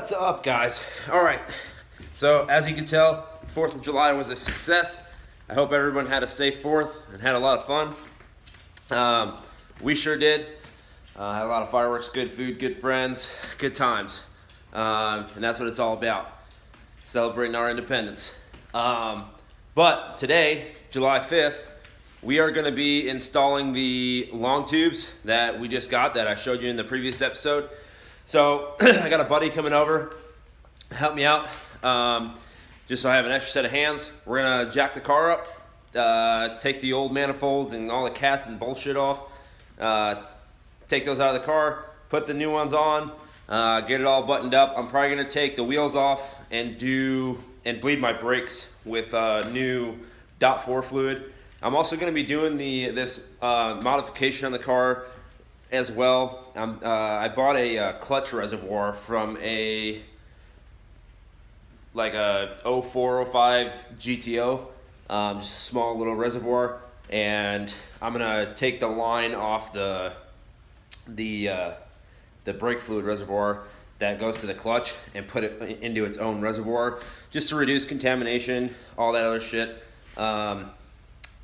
What's up, guys? All right, so as you can tell, 4th of July was a success. I hope everyone had a safe 4th and had a lot of fun. We sure did. Had a lot of fireworks, good food, good friends, good times. And that's what it's all about, celebrating our independence. But today, July 5th, we are going to be installing the long tubes that we just got that I showed you in the previous episode. So I got a buddy coming over to help me out, just so I have an extra set of hands. We're going to jack the car up, take the old manifolds and all the cats and bullshit off, take those out of the car, put the new ones on, get it all buttoned up. I'm probably going to take the wheels off and bleed my brakes with new .4 fluid. I'm also going to be doing this modification on the car as well. I bought a clutch reservoir from a 0405 GTO, just a small little reservoir, and I'm gonna take the line off the brake fluid reservoir that goes to the clutch and put it into its own reservoir, just to reduce contamination, all that other shit. But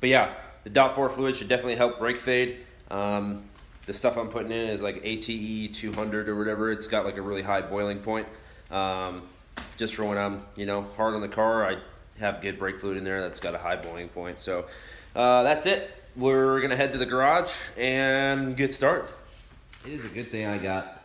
yeah, the .4 fluid should definitely help brake fade. The stuff I'm putting in is like ATE 200 or whatever. It's got like a really high boiling point. Just for when I'm, hard on the car, I have good brake fluid in there that's got a high boiling point. So that's it. We're gonna head to the garage and get started. It is a good thing I got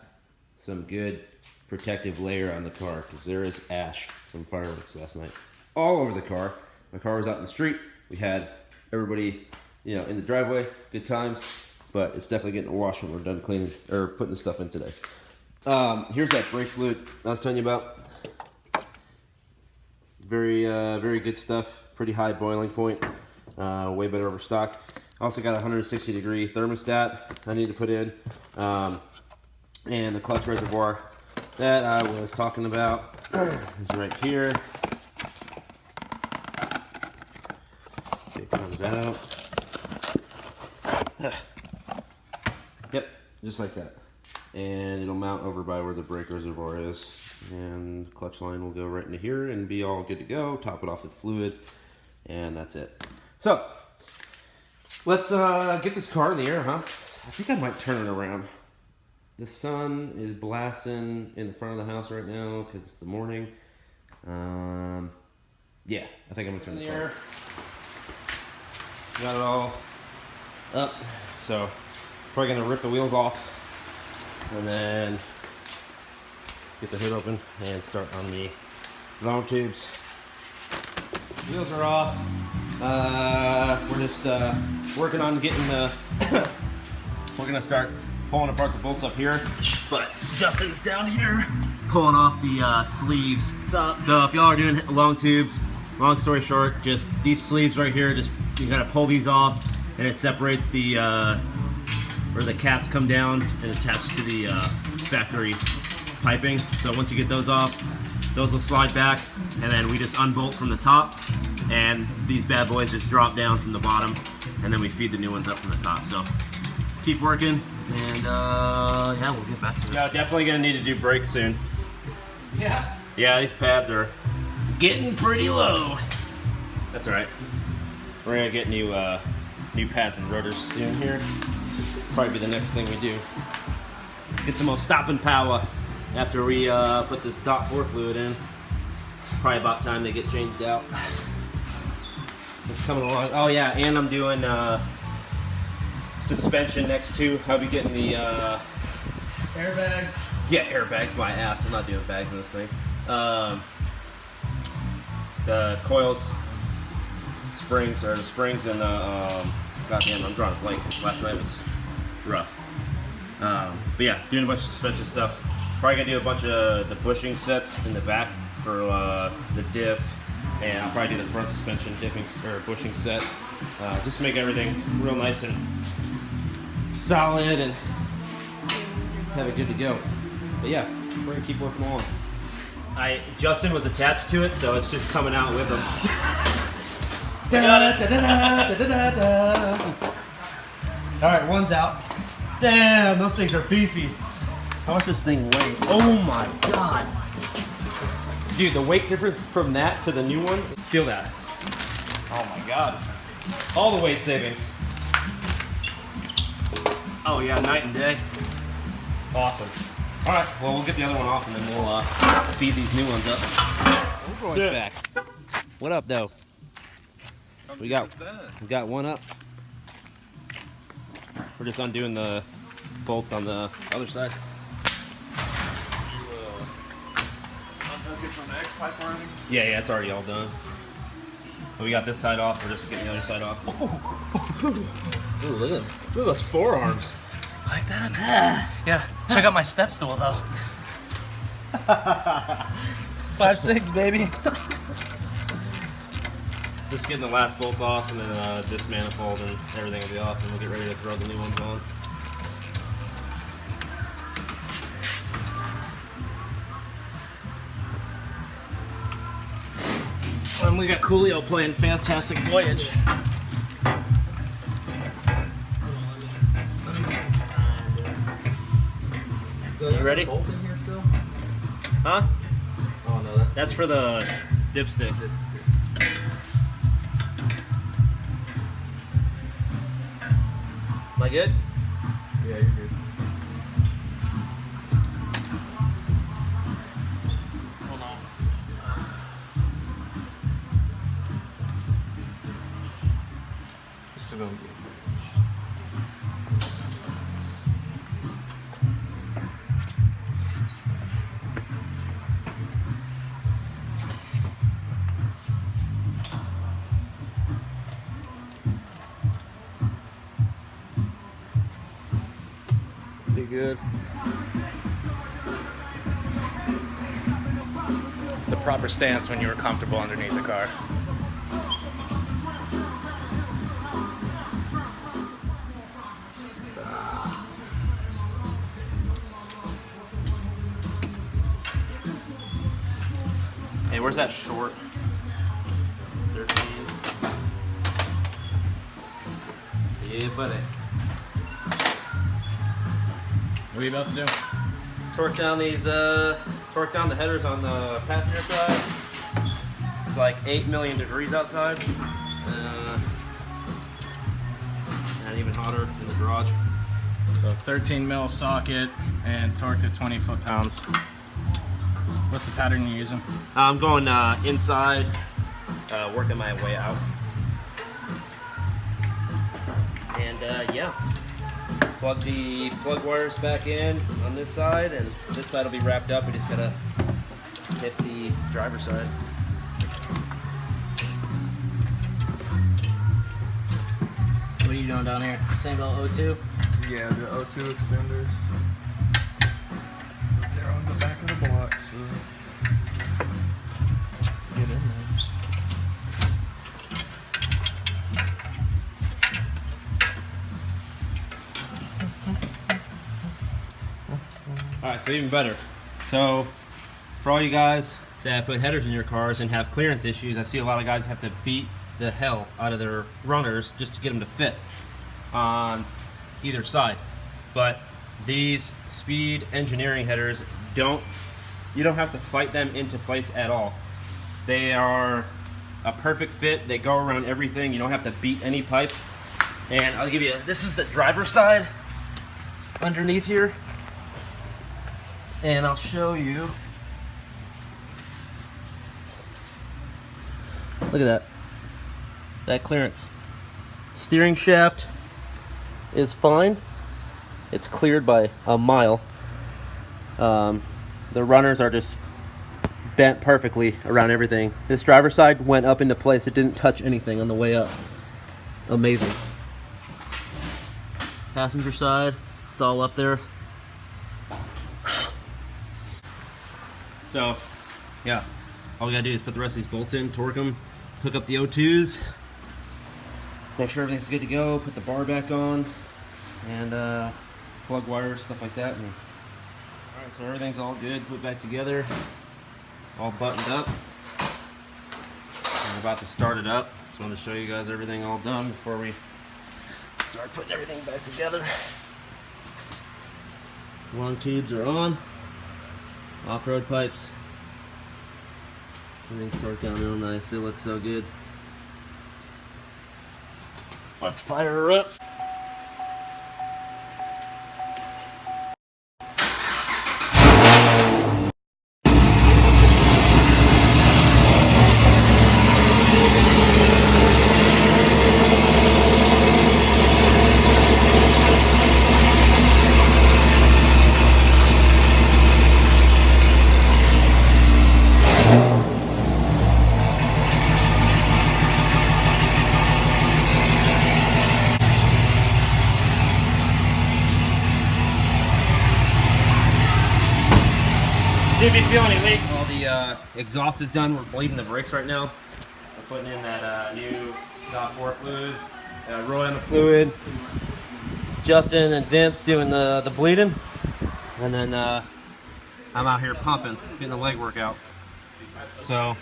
some good protective layer on the car, because there is ash from fireworks last night all over the car. My car was out in the street. We had everybody, in the driveway. Good times. But it's definitely getting a wash when we're done cleaning or putting the stuff in today. Here's that brake fluid I was telling you about. Very, very good stuff. Pretty high boiling point. Way better over stock. I also got a 160 degree thermostat I need to put in. And the clutch reservoir that I was talking about is right here. It comes out. Yep, just like that. And it'll mount over by where the brake reservoir is. And the clutch line will go right into here and be all good to go. Top it off with fluid. And that's it. So, let's get this car in the air, huh? I think I might turn it around. The sun is blasting in the front of the house right now because it's the morning. Yeah, I think I'm going to turn the car. Got it all up. So, probably gonna rip the wheels off and then get the hood open and start on the long tubes. Wheels are off. We're just working on getting the we're gonna start pulling apart the bolts up here, but Justin's down here pulling off the sleeves. What's up? So if y'all are doing long tubes, long story short, just these sleeves right here, just you gotta pull these off and it separates the where the caps come down and attach to the factory piping. So once you get those off, those will slide back, and then we just unbolt from the top, and these bad boys just drop down from the bottom, and then we feed the new ones up from the top. So keep working, and yeah, we'll get back to it. Yeah, definitely gonna need to do brakes soon. Yeah, these pads are getting pretty low. That's all right. We're gonna get new pads and rotors soon here. Probably be the next thing we do. Get some more stopping power after we put this .4 fluid in. Probably about time they get changed out. It's coming along. Oh yeah, and I'm doing suspension next too. I'll be getting the airbags. Yeah, airbags, my ass. I'm not doing bags in this thing. The coils, springs, and goddamn, I'm drawing a blank. Last night was rough. But yeah, doing a bunch of suspension stuff. Probably gonna do a bunch of the bushing sets in the back for the diff, and I'll probably do the front suspension diffing or bushing set. Just make everything real nice and solid and have it good to go. But yeah, we're gonna keep working on. Justin was attached to it, so it's just coming out with him. All right, one's out. Damn, those things are beefy. How much does this thing weigh? Oh my god. Dude, the weight difference from that to the new one, feel that. Oh my God. All the weight savings. Oh yeah, night and day. Awesome. All right, well, we'll get the other one off and then we'll feed these new ones up. We're going back. What up, though? We got one up. We're just undoing the bolts on the other side. Unhook it from the X pipe or anything? Yeah, it's already all done. But we got this side off. We're just getting the other side off. Ooh, look at those forearms. Like that? Yeah. Check out my step stool though. 5'6", baby. Just getting the last bolt off and then this manifold and everything will be off and we'll get ready to throw the new ones on. And we got Coolio playing Fantastic Voyage. You ready? Huh? Oh no, That's for the dipstick. Am I good? Yeah, you're good. hold on. Just to go. Be good. The proper stance when you were comfortable underneath the car. Hey, where's that short? 13. Yeah, buddy. What are you about to do? Torque down these, torque down the headers on the passenger side. It's like 8 million degrees outside. And even hotter in the garage. So 13 mil socket and torque to 20 foot-pounds. What's the pattern you're using? I'm going inside, working my way out. And yeah, plug the plug wires back in on this side, and this side will be wrapped up. We just gotta hit the driver's side. What are you doing down here? Single O2? Yeah, the O2 extenders. They're on the back of the block, so get in there. All right, so even better. So for all you guys that put headers in your cars and have clearance issues, I see a lot of guys have to beat the hell out of their runners just to get them to fit on either side. But these Speed engineering headers you don't have to fight them into place at all. They are a perfect fit. They go around everything. You don't have to beat any pipes. And I'll give you, this is the driver's side underneath here. And I'll show you. Look at that clearance. Steering shaft is fine. It's cleared by a mile. The runners are just bent perfectly around everything. This driver's side went up into place. It didn't touch anything on the way up. Amazing. Passenger side, it's all up there. So, yeah, all we gotta do is put the rest of these bolts in, torque them, hook up the O2s, make sure everything's good to go, put the bar back on, and plug wires, stuff like that. And, all right, so everything's all good, put back together, all buttoned up. We're about to start it up. Just wanted to show you guys everything all done before we start putting everything back together. Long tubes are on. Off-road pipes. Everything's torqued down real nice. It looks so good. Let's fire her up. See if you feel any leak. All the exhaust is done. We're bleeding the brakes right now. We're putting in that new .4 fluid. Rolling the fluid. Justin and Vince doing the bleeding. And then I'm out here pumping, getting the leg work out. So,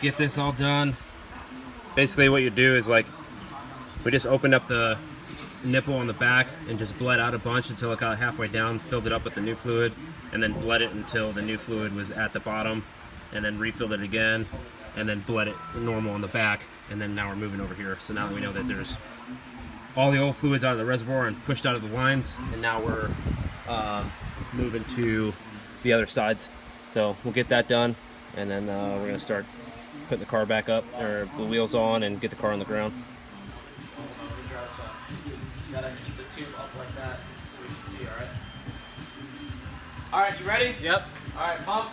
get this all done. Basically what you do is like, we just opened up the nipple on the back and just bled out a bunch until it got halfway down, filled it up with the new fluid, and then bled it until the new fluid was at the bottom, and then refilled it again, and then bled it normal on the back, and then now we're moving over here. So now that we know that there's all the old fluids out of the reservoir and pushed out of the lines, and now we're moving to the other sides. So we'll get that done, and then we're gonna start putting the car back up, or the wheels on, and get the car on the ground. You gotta keep the tube up like that so we can see, alright? Alright, you ready? Yep. Alright, pump.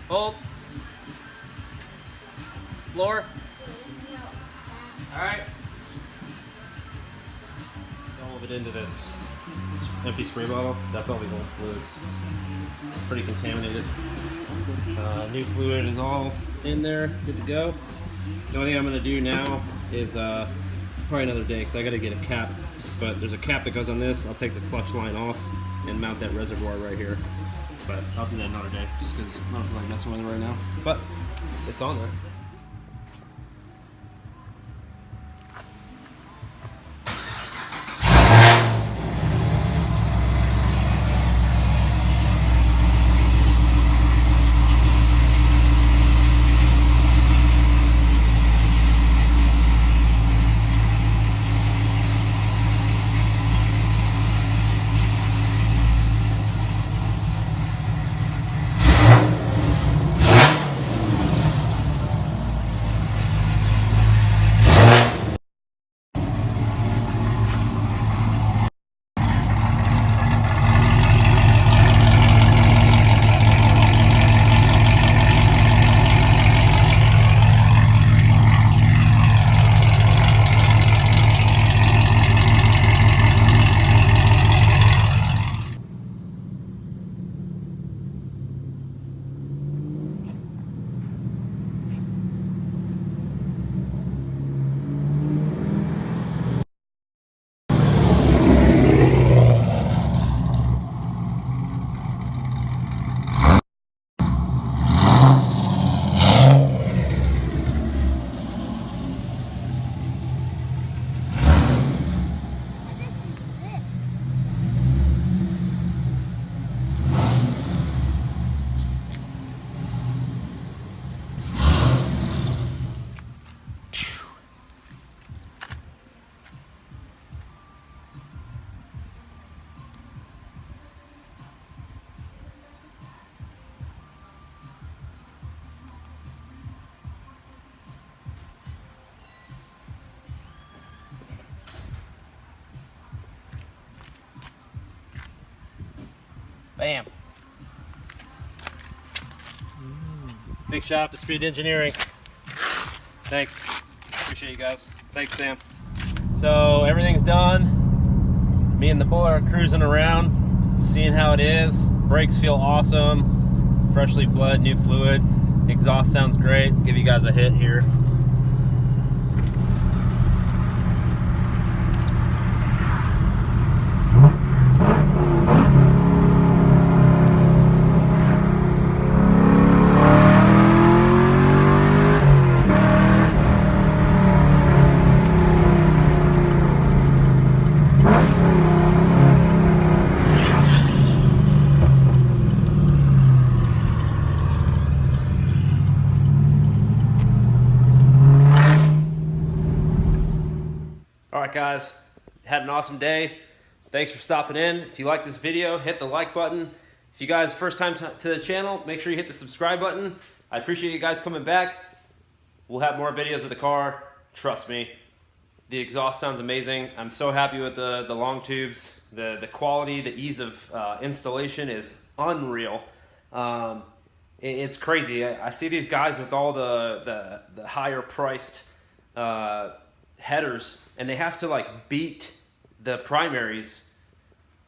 Hold. Floor. Alright. All of it into this empty spray bottle. That's all we hold fluid. Pretty contaminated. New fluid is all in there, good to go. The only thing I'm going to do now is probably another day, because I got to get a cap. But there's a cap that goes on this. I'll take the clutch line off and mount that reservoir right here. But I'll do that another day, just because I don't feel like messing with it right now. But it's on there. Bam. Big shout out to Speed Engineering. Thanks. Appreciate you guys. Thanks, Sam. So everything's done. Me and the boy are cruising around, seeing how it is. Brakes feel awesome. Freshly bled, new fluid. Exhaust sounds great. Give you guys a hit here. right, guys. Had an awesome day. Thanks for stopping in. If you like this video, hit the like button. If you guys first time to the channel, make sure you hit the subscribe button. I appreciate you guys coming back. We'll have more videos of the car. Trust me. The exhaust sounds amazing. I'm so happy with the long tubes. The quality, the ease of installation is unreal. It's crazy. I see these guys with all the higher priced headers, and they have to like beat the primaries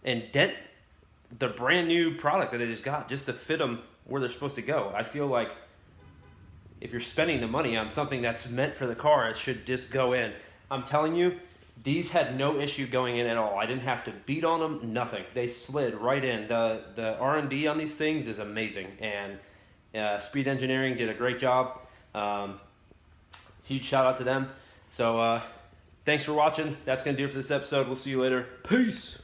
and dent the brand new product that they just got just to fit them where they're supposed to go. I feel like if you're spending the money on something that's meant for the car, it should just go in. I'm telling you, these had no issue going in at all. I didn't have to beat on them, nothing. They slid right in. The R&D on these things is amazing, and Speed Engineering did a great job. Huge shout out to them. So thanks for watching. That's going to do it for this episode. We'll see you later. Peace.